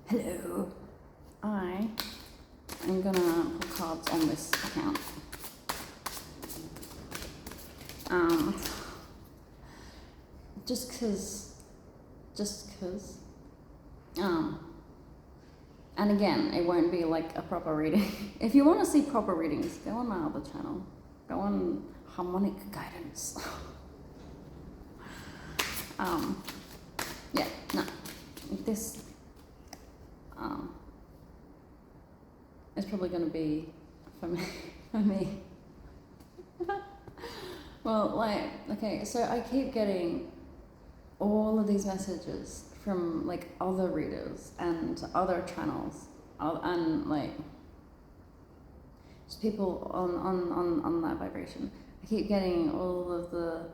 Hello. I am gonna put cards on this account. Just cause. And again, it won't be like a proper reading. If you want to see proper readings, go on my other channel. Go on Harmonic Guidance. Yeah, no. This is probably going to be for me. Well, like, okay, so I keep getting all of these messages from like other readers and other channels, and like just people on that vibration. I keep getting all of the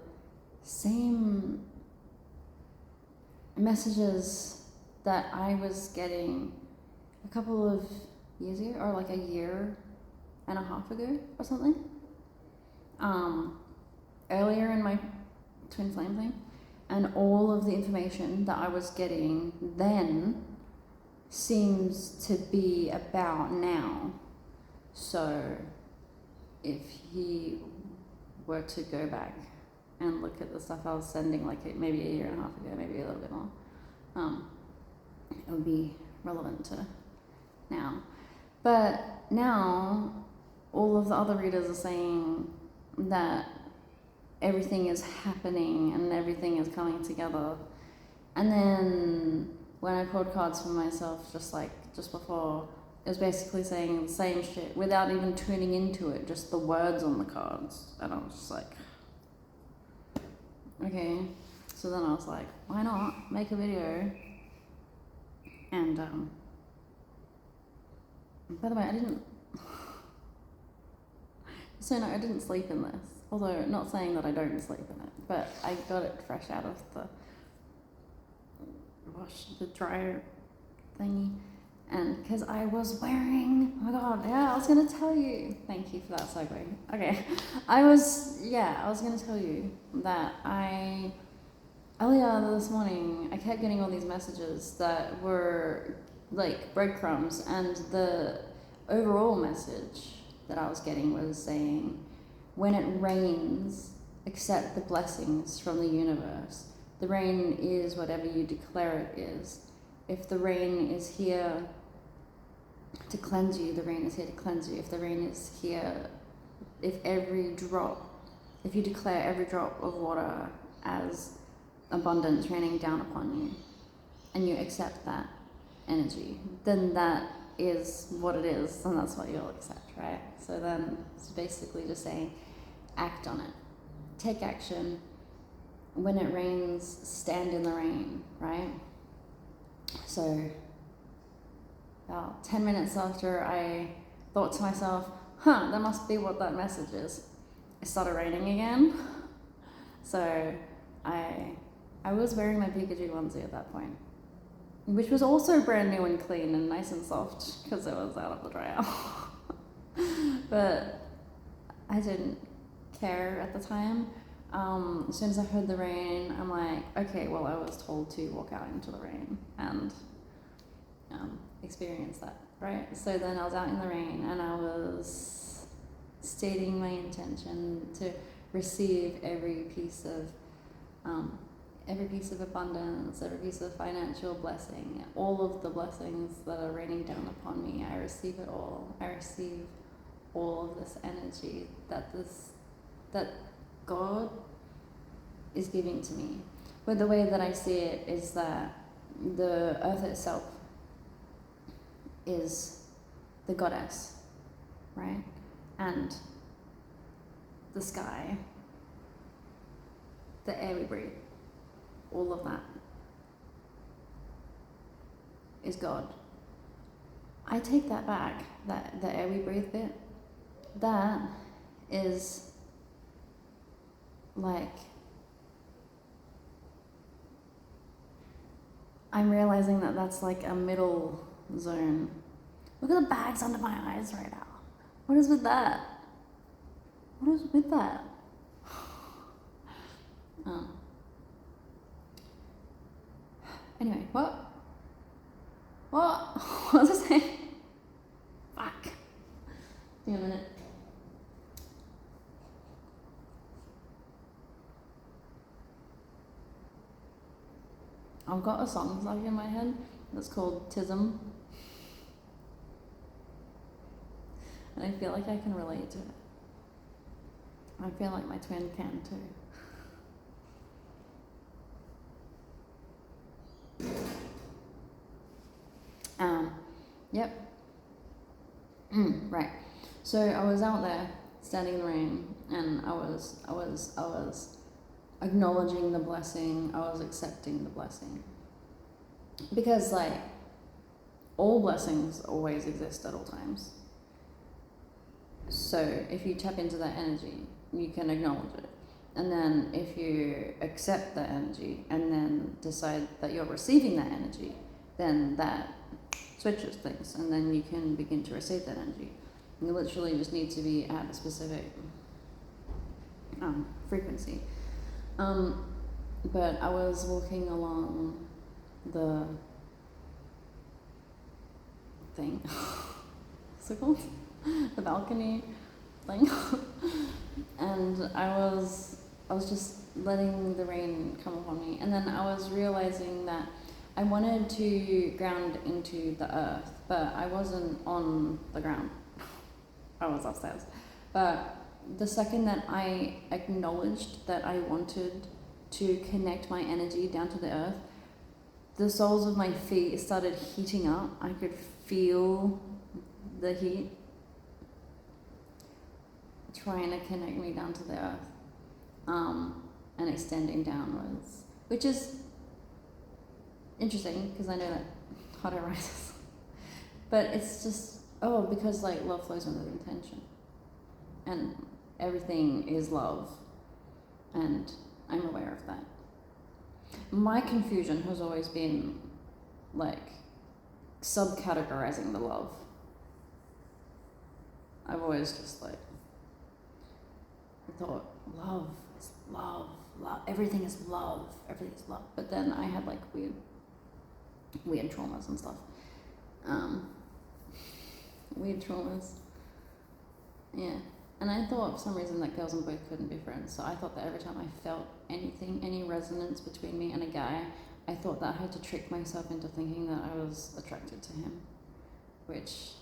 same messages that I was getting a couple of years ago, or like a year and a half ago or something. Earlier in my twin flame thing, and all of the information that I was getting then seems to be about now. So if he were to go back and look at the stuff I was sending like maybe a year and a half ago, maybe a little bit more, it would be relevant to now. But now all of the other readers are saying that everything is happening and everything is coming together. And then when I pulled cards for myself just before, it was basically saying the same shit without even tuning into it, just the words on the cards. And I was just like, okay. So then I was like, why not make a video? And by the way, I didn't sleep in this. Although, not saying that I don't sleep in it, but I got it fresh out of the dryer thingy. And because I was wearing, oh my god, yeah, I was going to tell you. Thank you for that segue. Okay. I was going to tell you that earlier this morning, I kept getting all these messages that were like breadcrumbs, and the overall message that I was getting was saying, when it rains, accept the blessings from the universe. The rain is whatever you declare it is. If the rain is here to cleanse you, the rain is here to cleanse you. If the rain is here, if you declare every drop of water as abundance raining down upon you, and you accept that energy, then that is what it is, and that's what you'll accept, right? So then it's basically just saying, act on it. Take action. When it rains, stand in the rain, right? So about 10 minutes after I thought to myself, that must be what that message is, it started raining again. So I was wearing my Pikachu onesie at that point, which was also brand new and clean and nice and soft because it was out of the dryer. But I didn't care at the time. As soon as I heard the rain, I'm like, okay, well, I was told to walk out into the rain and experience that, right? So then I was out in the rain and I was stating my intention to receive every piece of abundance, every piece of financial blessing, all of the blessings that are raining down upon me. I receive it all. I receive all of this energy that God is giving to me. But the way that I see it is that the earth itself is the goddess, right? And the sky, the air we breathe, all of that is God. I take that back, that the air we breathe bit, that is like, I'm realizing that that's like a middle zone. Look at the bags under my eyes right now. What is with that? What is with that? Anyway, what? What? What was I saying? Fuck. Give me a minute. I've got a song stuck in my head that's called Autism. And I feel like I can relate to it. I feel like my twin can too. Yep. Right. So I was out there standing in the rain, and I was acknowledging the blessing. I was accepting the blessing, because like all blessings always exist at all times. So if you tap into that energy, you can acknowledge it. And then if you accept that energy and then decide that you're receiving that energy, then that switches things, and then you can begin to receive that energy. You literally just need to be at a specific frequency. But I was walking along the thing, what's it called? The balcony thing. And I was just letting the rain come upon me, and then I was realizing that I wanted to ground into the earth, but I wasn't on the ground. I was upstairs. But the second that I acknowledged that I wanted to connect my energy down to the earth, the soles of my feet started heating up. I could feel the heat trying to connect me down to the earth, and extending downwards, which is interesting because I know that hot air rises. But it's just, because like love flows under the intention, and everything is love, and I'm aware of that. My confusion has always been like subcategorizing the love. I've always just like thought love is love, everything is love, everything is love. But then I had like weird traumas and stuff. Weird traumas. Yeah. And I thought for some reason that girls and boys couldn't be friends. So I thought that every time I felt anything, any resonance between me and a guy, I thought that I had to trick myself into thinking that I was attracted to him, which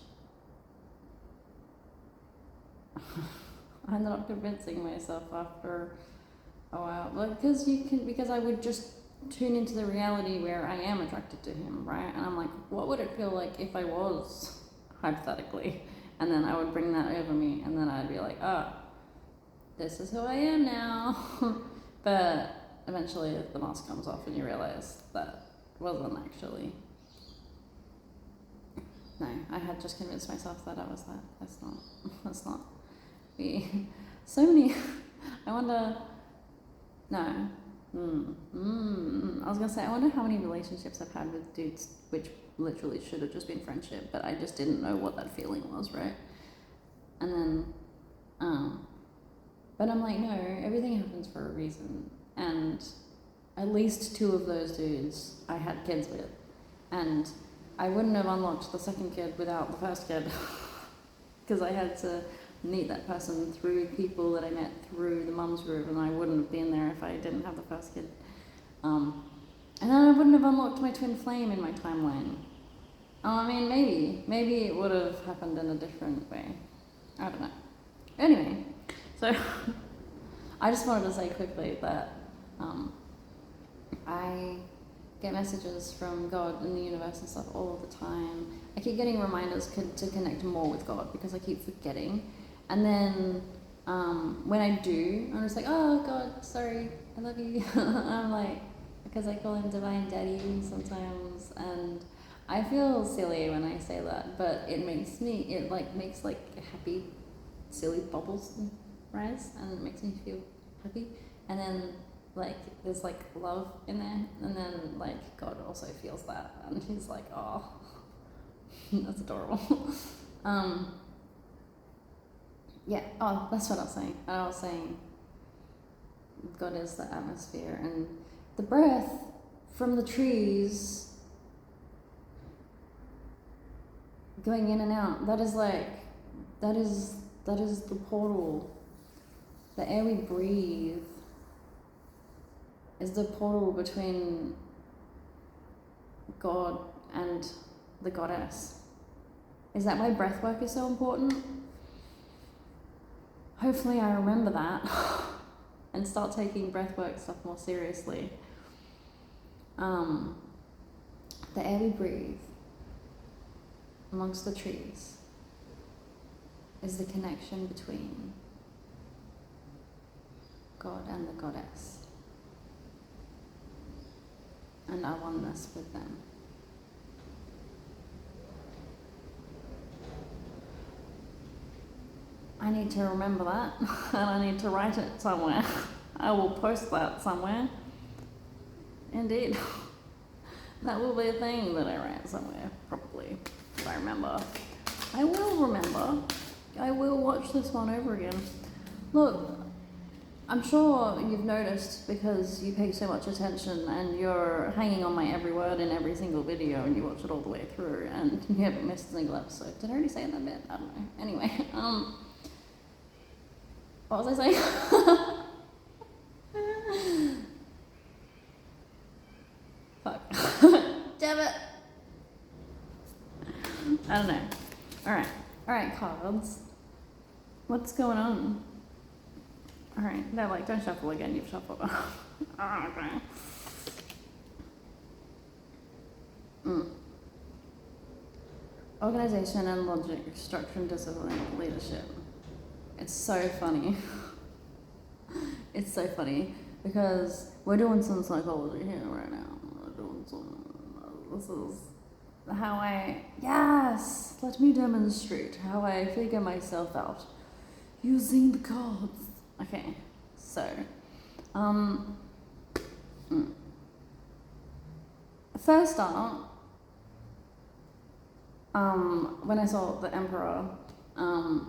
I ended up convincing myself after a while. Because I would just tune into the reality where I am attracted to him, right? And I'm like, what would it feel like if I was, hypothetically? And then I would bring that over me, and then I'd be like, this is who I am now. But eventually the mask comes off and you realize that wasn't actually. No, I had just convinced myself that I was that. That's not me. So many, I wonder, no. I was gonna say, I wonder how many relationships I've had with dudes which literally should have just been friendship, but I just didn't know what that feeling was, right? And then, but I'm like, no, everything happens for a reason. And at least 2 of those dudes I had kids with, and I wouldn't have unlocked the second kid without the first kid, because I had to meet that person through people that I met through the mum's group, and I wouldn't have been there if I didn't have the first kid. And then I wouldn't have unlocked my twin flame in my timeline. I mean, maybe it would have happened in a different way. I don't know. Anyway, so I just wanted to say quickly that I get messages from God and the universe and stuff all the time. I keep getting reminders to connect more with God because I keep forgetting. And then when I do, I'm just like, oh God, sorry, I love you. I'm like, because I call him Divine Daddy sometimes, and I feel silly when I say that, but it makes happy, silly bubbles rise, and it makes me feel happy. And then like there's like love in there, and then like God also feels that, and he's like, oh, that's adorable. Yeah. Oh, that's what I was saying. I was saying God is the atmosphere, and the breath from the trees going in and out. That is the portal. The air we breathe is the portal between God and the goddess. Is that why breath work is so important? Hopefully I remember that and start taking breathwork stuff more seriously. The air we breathe amongst the trees is the connection between God and the goddess and our oneness with them. I need to remember that and I need to write it somewhere. I will post that somewhere. Indeed. That will be a thing that I write somewhere, probably, if I remember. I will remember. I will watch this one over again. Look, I'm sure you've noticed, because you pay so much attention and you're hanging on my every word in every single video and you watch it all the way through and you haven't missed a single episode. Did I already say that bit? I don't know. Anyway, what was I saying? Fuck. Damn it. I don't know. Alright, cards. What's going on? Alright, no, like, don't shuffle again, you've shuffled. Oh, okay. Organization and logic, structure and discipline, leadership. It's so funny. It's so funny because we're doing some psychology here right now. This is how yes, let me demonstrate how I figure myself out using the cards. Okay, so, first up, when I saw the Emperor, I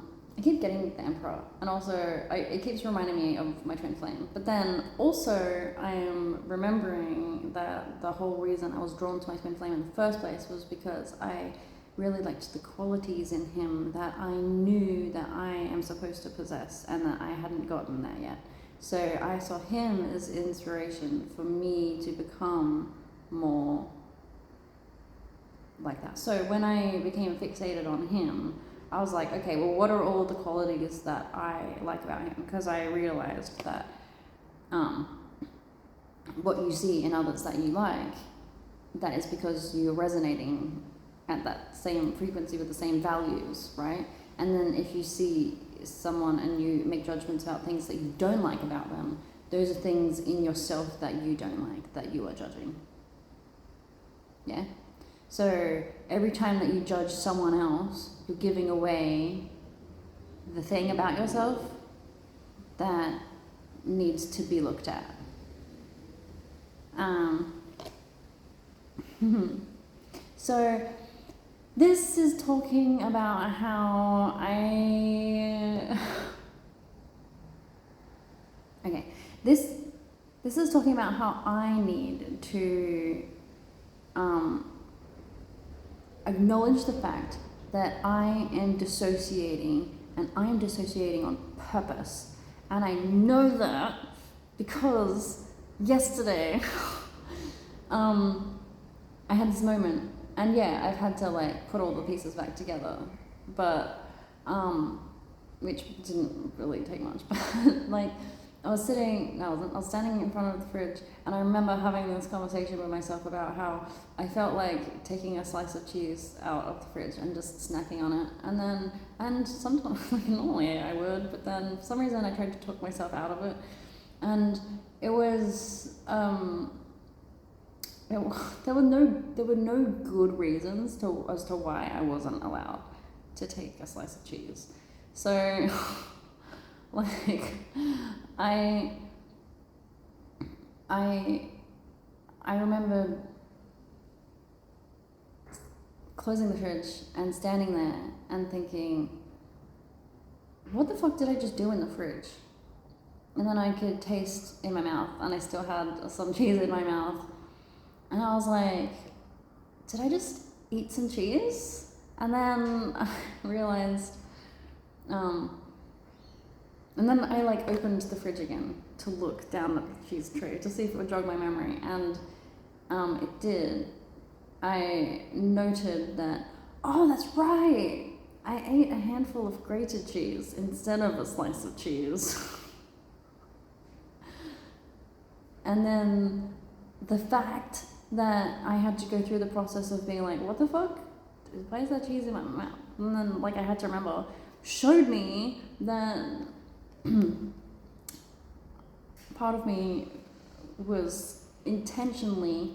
keep getting the Emperor, and also it keeps reminding me of my twin flame. But then also I am remembering that the whole reason I was drawn to my twin flame in the first place was because I really liked the qualities in him that I knew that I am supposed to possess and that I hadn't gotten there yet. So I saw him as inspiration for me to become more like that. So when I became fixated on him, I was like, okay, well, what are all the qualities that I like about him? Because I realized that what you see in others that you like, that is because you're resonating at that same frequency with the same values, right? And then if you see someone and you make judgments about things that you don't like about them, those are things in yourself that you don't like, that you are judging. Yeah? So every time that you judge someone else, you're giving away the thing about yourself that needs to be looked at. So this is talking about how okay, this is talking about how I need to acknowledge the fact that I am dissociating, and I am dissociating on purpose. And I know that because yesterday I had this moment, and yeah, I've had to like put all the pieces back together, but which didn't really take much, but like I was standing in front of the fridge, and I remember having this conversation with myself about how I felt like taking a slice of cheese out of the fridge and just snacking on it, and sometimes, like normally I would, but then for some reason I tried to talk myself out of it, and it was, there were no good reasons as to why I wasn't allowed to take a slice of cheese, so. Like, I remember closing the fridge and standing there and thinking, what the fuck did I just do in the fridge? And then I could taste in my mouth, and I still had some cheese in my mouth. And I was like, did I just eat some cheese? And then I realized, and then I like opened the fridge again to look down at the cheese tray to see if it would jog my memory, and it did. I noted that, oh, that's right, I ate a handful of grated cheese instead of a slice of cheese. And then the fact that I had to go through the process of being like, what the fuck? Why is that cheese in my mouth? And then like I had to remember, showed me that part of me was intentionally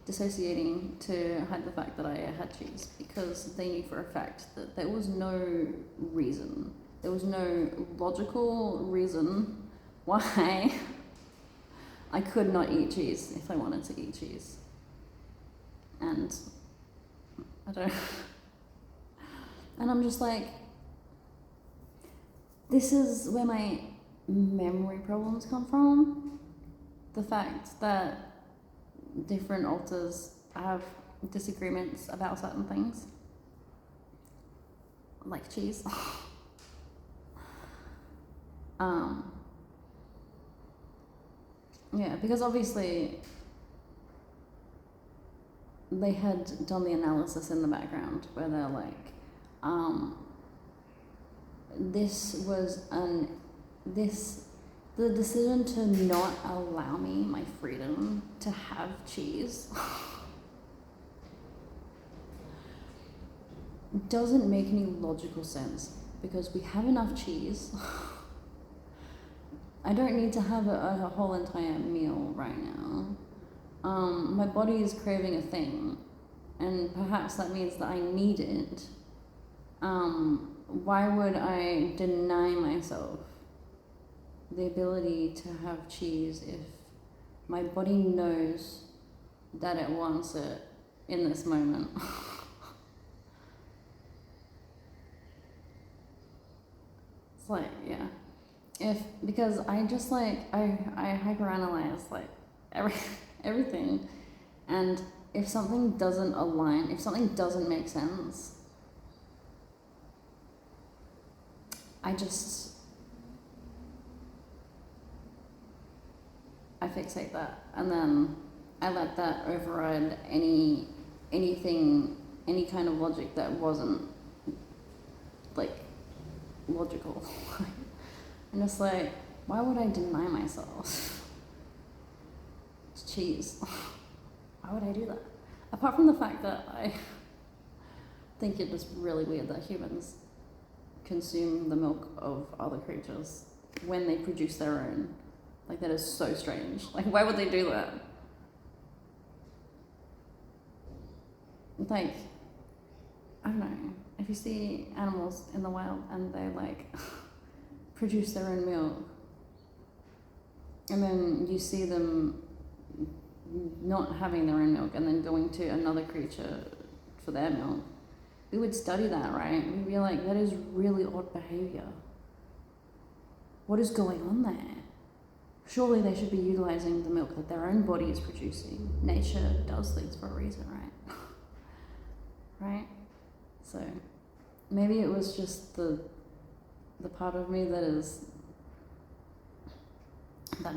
dissociating to hide the fact that I had cheese, because they knew for a fact that there was no reason, there was no logical reason why I could not eat cheese if I wanted to eat cheese. And I don't, and I'm just like, this is where my memory problems come from. The fact that different alters have disagreements about certain things, like cheese. Yeah, because obviously they had done the analysis in the background where they're like, the decision to not allow me my freedom to have cheese doesn't make any logical sense, because we have enough cheese. I don't need to have a whole entire meal right now. My body is craving a thing, and perhaps that means that I need it. Why would I deny myself the ability to have cheese if my body knows that it wants it in this moment? It's like, yeah. Because I just like, I hyperanalyze like everything, and if something doesn't align, if something doesn't make sense, I fixate that, and then I let that override any kind of logic that wasn't like logical. And it's like, why would I deny myself cheese? Why would I do that? Apart from the fact that I think it is really weird that humans consume the milk of other creatures when they produce their own. Like, that is so strange. Like, why would they do that? Like, I don't know, if you see animals in the wild and they like produce their own milk, and then you see them not having their own milk and then going to another creature for their milk, we would study that, right? We'd be like, that is really odd behavior. What is going on there? Surely they should be utilizing the milk that their own body is producing. Nature does things for a reason, right? Right? So maybe it was just the part of me that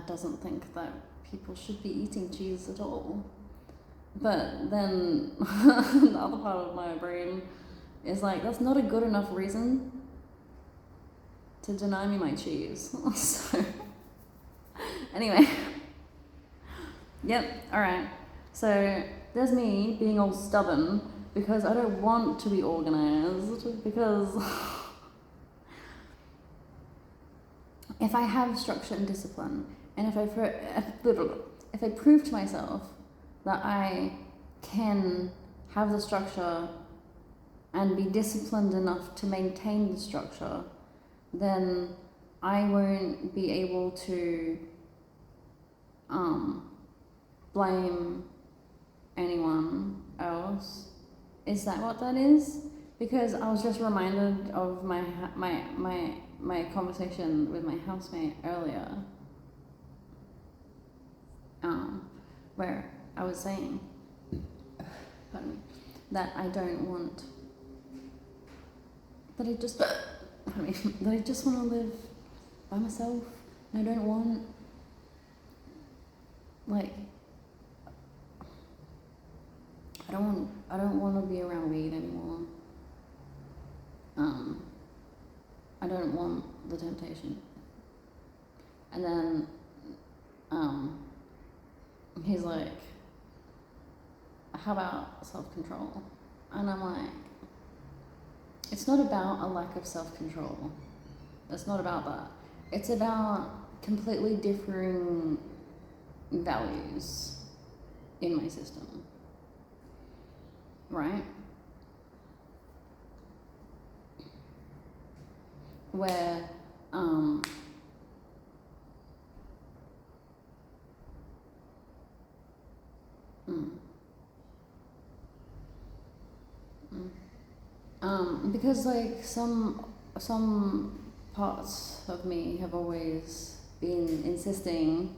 doesn't think that people should be eating cheese at all. But then the other part of my brain is like, that's not a good enough reason to deny me my cheese. So anyway, yep, alright. So there's me being all stubborn because I don't want to be organized, because if I have structure and discipline, and if I prove to myself that I can have the structure and be disciplined enough to maintain the structure, then I won't be able to blame anyone else. Is that what that is? Because I was just reminded of my conversation with my housemate earlier, where I was saying, pardon me, that I don't want that that I just want to live by myself. And I don't want, like, I don't want to be around weed anymore. I don't want the temptation. And then, he's like, how about self-control? And I'm like, it's not about a lack of self-control. It's not about that. It's about completely differing values in my system. Right? Where, because like some parts of me have always been insisting,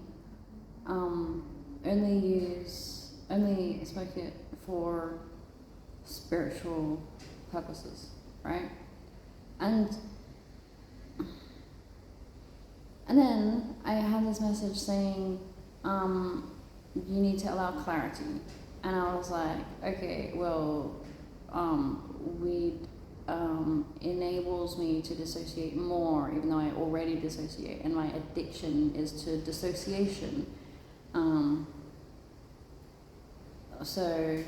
only smoke it for spiritual purposes, right? And then I had this message saying, you need to allow clarity. And I was like, okay, well, weed enables me to dissociate more, even though I already dissociate, and my addiction is to dissociation. So,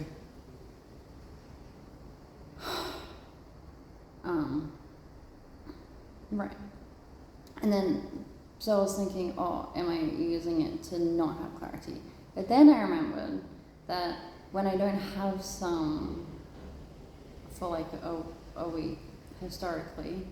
right. And then, so I was thinking, oh, am I using it to not have clarity? But then I remembered that when I don't have some for like a week, historically,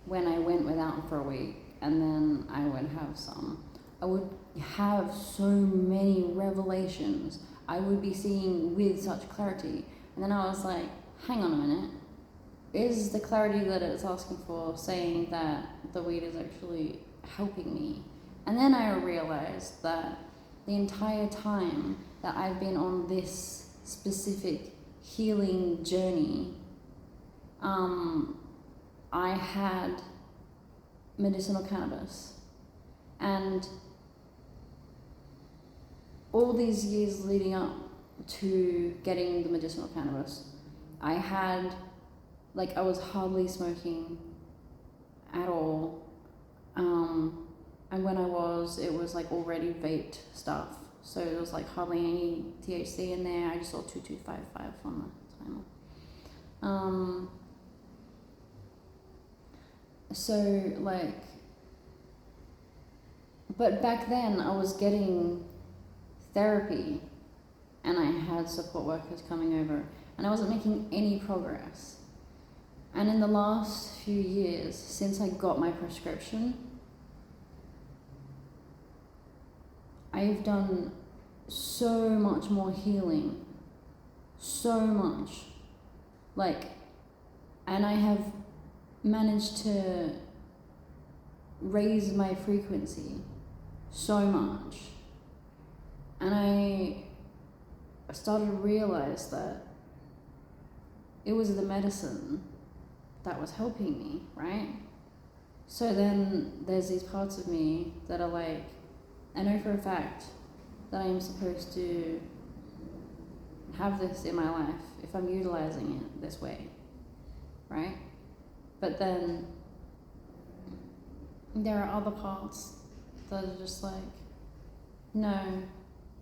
when I went without for a week and then I would have some, I would have so many revelations. I would be seeing with such clarity. And then I was like, hang on a minute. Is the clarity that it's asking for saying that the weed is actually helping me? And then I realized that the entire time that I've been on this specific healing journey, I had medicinal cannabis. And all these years leading up to getting the medicinal cannabis, I had, like, I was hardly smoking at all. And when I was, it was like already vaped stuff. So it was like hardly any THC in there. I just saw 2255 on the timer. So like, but back then I was getting therapy and I had support workers coming over and I wasn't making any progress. And in the last few years, since I got my prescription, I've done so much more healing, so much, like, and I have managed to raise my frequency so much. And I started to realize that it was the medicine that was helping me, right? So then there's these parts of me that are like, I know for a fact that I am supposed to have this in my life if I'm utilizing it this way, right? But then there are other parts that are just like, no,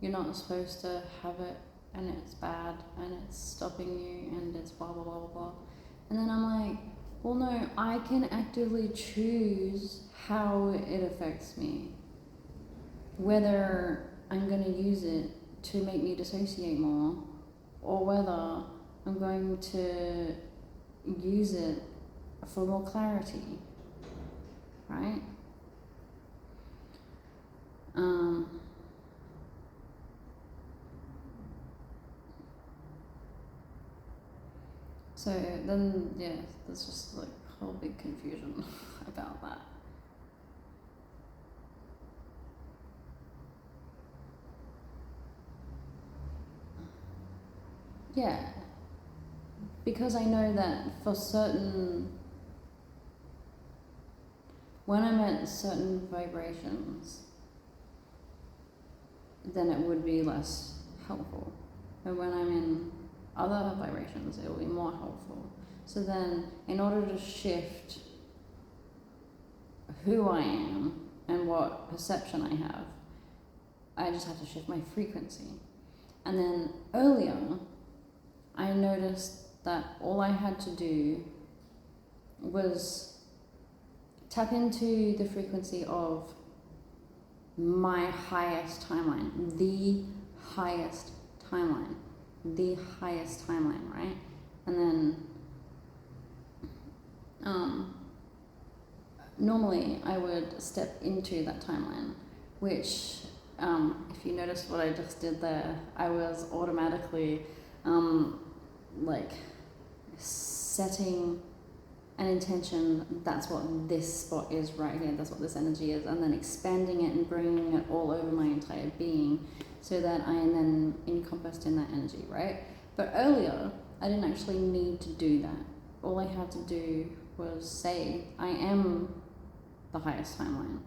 you're not supposed to have it, and it's bad, and it's stopping you, and it's blah, blah, blah, blah, blah. And then I'm like, well, no, I can actively choose how it affects me. Whether I'm going to use it to make me dissociate more, or whether I'm going to use it for more clarity, right? So then, yeah, there's just like a whole big confusion about that. Yeah, because I know that for certain when I'm at certain vibrations, then it would be less helpful. But when I'm in other vibrations, it will be more helpful. So then, in order to shift who I am and what perception I have, I just have to shift my frequency. And then earlier, I noticed that all I had to do was tap into the frequency of my highest timeline, the highest timeline, right? And then normally I would step into that timeline, which if you notice what I just did there, I was automatically like setting an intention, that's what this spot is right here, that's what this energy is, and then expanding it and bringing it all over my entire being so that I am then encompassed in that energy, right? But earlier, I didn't actually need to do that. All I had to do was say, I am the highest timeline.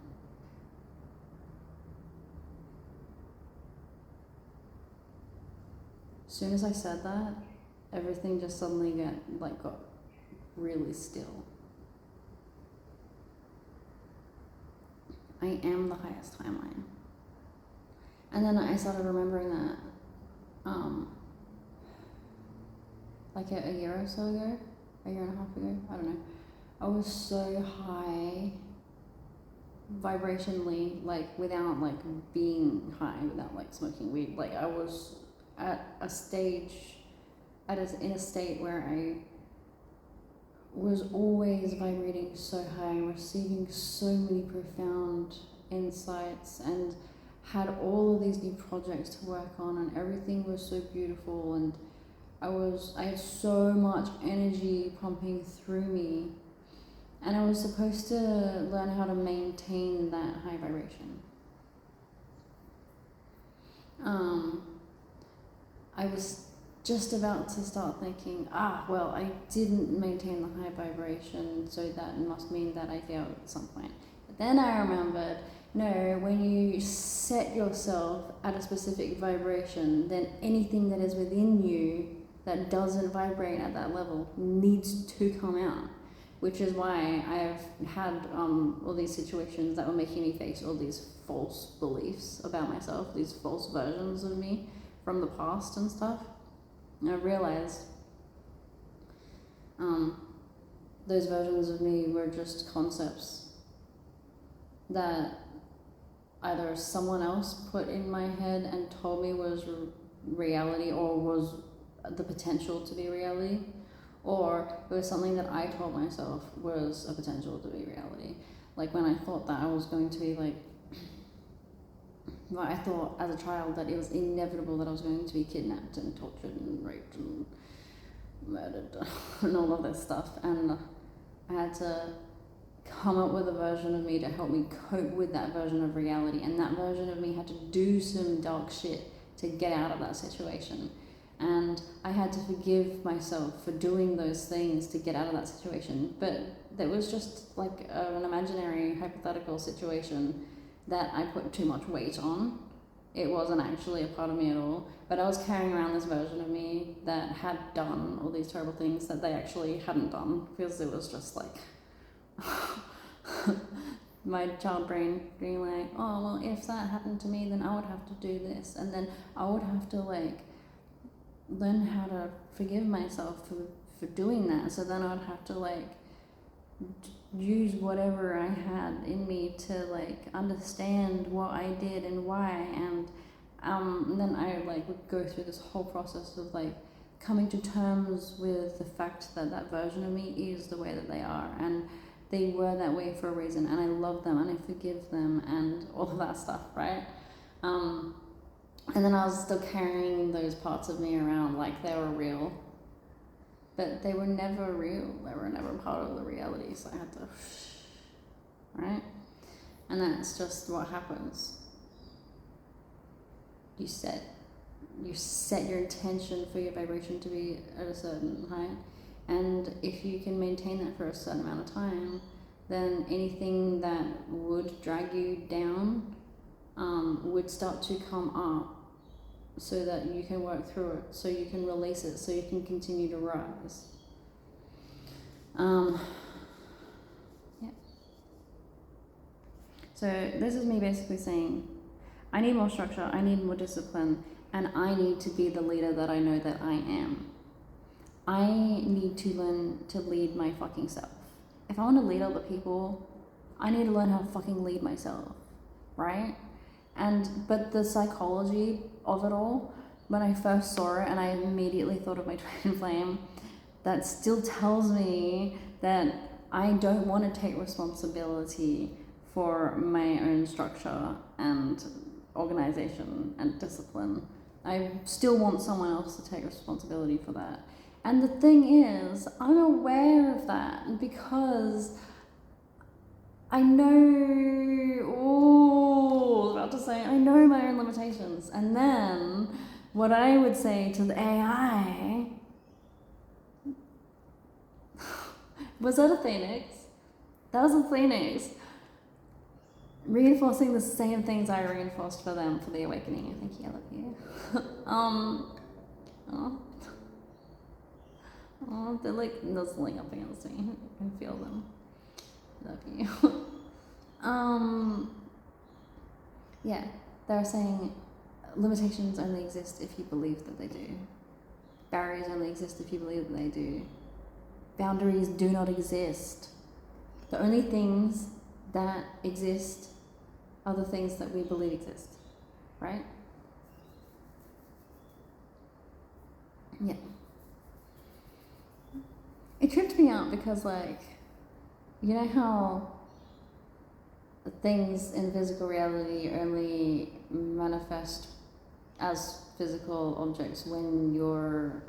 As soon as I said that, everything just suddenly got really still. I am the highest timeline. And then I started remembering that like a year or so ago, a year and a half ago, I don't know, I was so high vibrationally, like without like being high, without like smoking weed, like I was at a stage, in a state where I was always vibrating so high and receiving so many profound insights and had all of these new projects to work on, and everything was so beautiful, and I had so much energy pumping through me, and I was supposed to learn how to maintain that high vibration. I was just about to start thinking, well, I didn't maintain the high vibration, so that must mean that I failed at some point. But then I remembered, no, when you set yourself at a specific vibration, then anything that is within you that doesn't vibrate at that level needs to come out. Which is why I've had all these situations that were making me face all these false beliefs about myself, these false versions of me from the past and stuff. And I realized those versions of me were just concepts that either someone else put in my head and told me was reality or was the potential to be reality, or it was something that I told myself was a potential to be reality. Like when I thought that I was going to be I thought as a child that it was inevitable that I was going to be kidnapped and tortured and raped and murdered and all of this stuff, and I had to come up with a version of me to help me cope with that version of reality, and that version of me had to do some dark shit to get out of that situation. And I had to forgive myself for doing those things to get out of that situation. But that was just like an imaginary, hypothetical situation that I put too much weight on. It wasn't actually a part of me at all. But I was carrying around this version of me that had done all these terrible things that they actually hadn't done, because it was just like my child brain being like, oh, well, if that happened to me, then I would have to do this. And then I would have to learn how to forgive myself for doing that. So then I'd have to use whatever I had in me to understand what I did and why, and then I would go through this whole process of coming to terms with the fact that that version of me is the way that they are, and they were that way for a reason, and I love them and I forgive them and all of that stuff, right? And then I was still carrying those parts of me around like they were real. But they were never real. They were never part of the reality. So I had to, right? And that's just what happens. You set your intention for your vibration to be at a certain height. And if you can maintain that for a certain amount of time, then anything that would drag you down would start to come up, so that you can work through it, so you can release it, so you can continue to rise. Yeah. So this is me basically saying, I need more structure, I need more discipline, and I need to be the leader that I know that I am. I need to learn to lead my fucking self. If I want to lead other people, I need to learn how to fucking lead myself, right? But the psychology of it all, when I first saw it and I immediately thought of my twin flame, that still tells me that I don't want to take responsibility for my own structure and organization and discipline. I still want someone else to take responsibility for that. And the thing is, I'm aware of that because I know, I know my own limitations. And then what I would say to the AI, was that a phoenix? That was a phoenix. Reinforcing the same things I reinforced for them for the awakening. Thank you, I love you. Oh, they're like nuzzling up against me. I can feel them. Love you. Yeah, they're saying limitations only exist if you believe that they do. Barriers only exist if you believe that they do. Boundaries do not exist. The only things that exist are the things that we believe exist, right? Yeah. It tripped me out because, like, you know how things in physical reality only manifest as physical objects when you're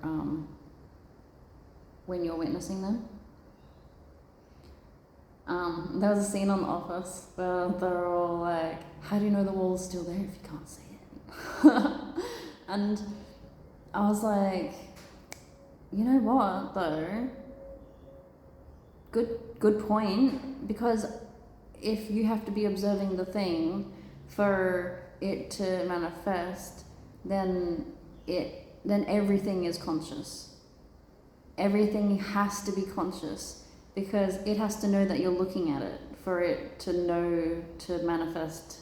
witnessing them? There was a scene on The Office where they're all like, how do you know the wall is still there if you can't see it? And I was like, you know what though? Good point, because if you have to be observing the thing for it to manifest, then everything is conscious. Everything has to be conscious because it has to know that you're looking at it for it to know to manifest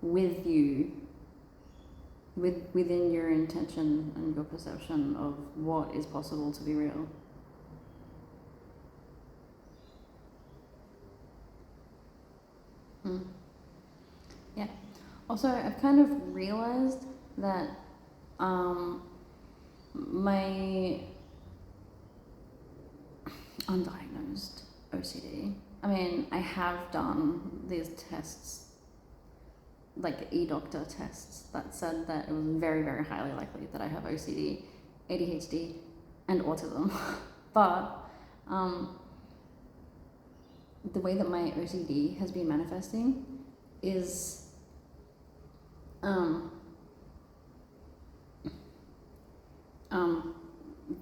with you, within your intention and your perception of what is possible to be real. Yeah. Also, I've kind of realized that my undiagnosed OCD, I mean, I have done these tests, like e-doctor tests, that said that it was very, very highly likely that I have OCD, ADHD, and autism. But the way that my OCD has been manifesting is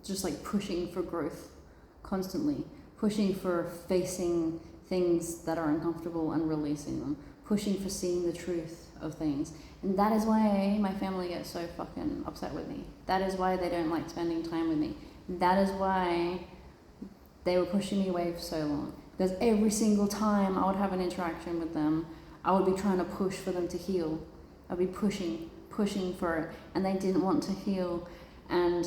just like pushing for growth constantly, pushing for facing things that are uncomfortable and releasing them, pushing for seeing the truth of things. And that is why my family gets so fucking upset with me. That is why they don't like spending time with me. That is why they were pushing me away for so long. Because every single time I would have an interaction with them, I would be trying to push for them to heal. I'd be pushing for it, and they didn't want to heal. And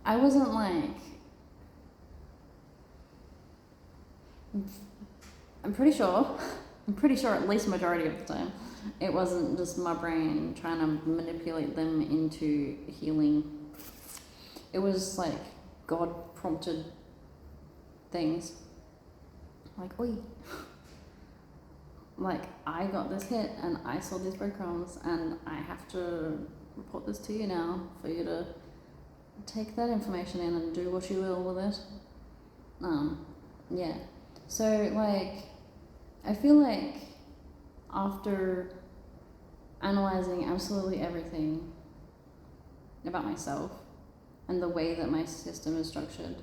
I wasn't like, I'm pretty sure at least majority of the time, it wasn't just my brain trying to manipulate them into healing. It was like God prompted things. Like, oi. Like, I got this hit and I saw these breadcrumbs and I have to report this to you now for you to take that information in and do what you will with it. Yeah. So, like, I feel like after analyzing absolutely everything about myself and the way that my system is structured,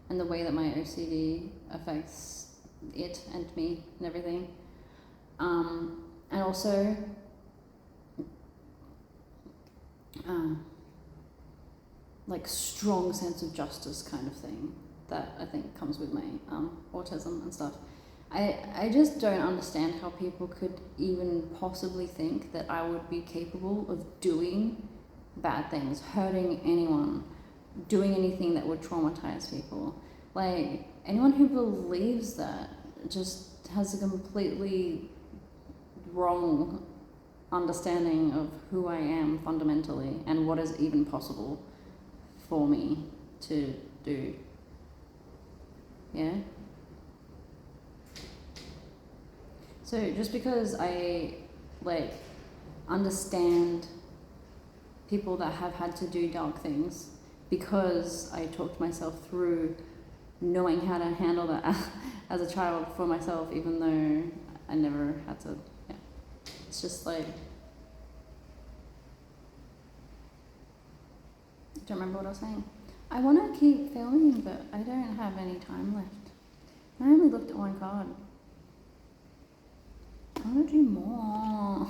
and the way that my OCD affects it and me and everything. And also, like strong sense of justice kind of thing that I think comes with my autism and stuff. I just don't understand how people could even possibly think that I would be capable of doing bad things, hurting anyone, doing anything that would traumatize people. Like, anyone who believes that just has a completely wrong understanding of who I am fundamentally and what is even possible for me to do. Yeah? So just because I like understand people that have had to do dark things, because I talked myself through knowing how to handle that as a child for myself, even though I never had to. Yeah. It's just like, I don't remember what I was saying. I want to keep filming, but I don't have any time left. I only looked at one card. I want to do more.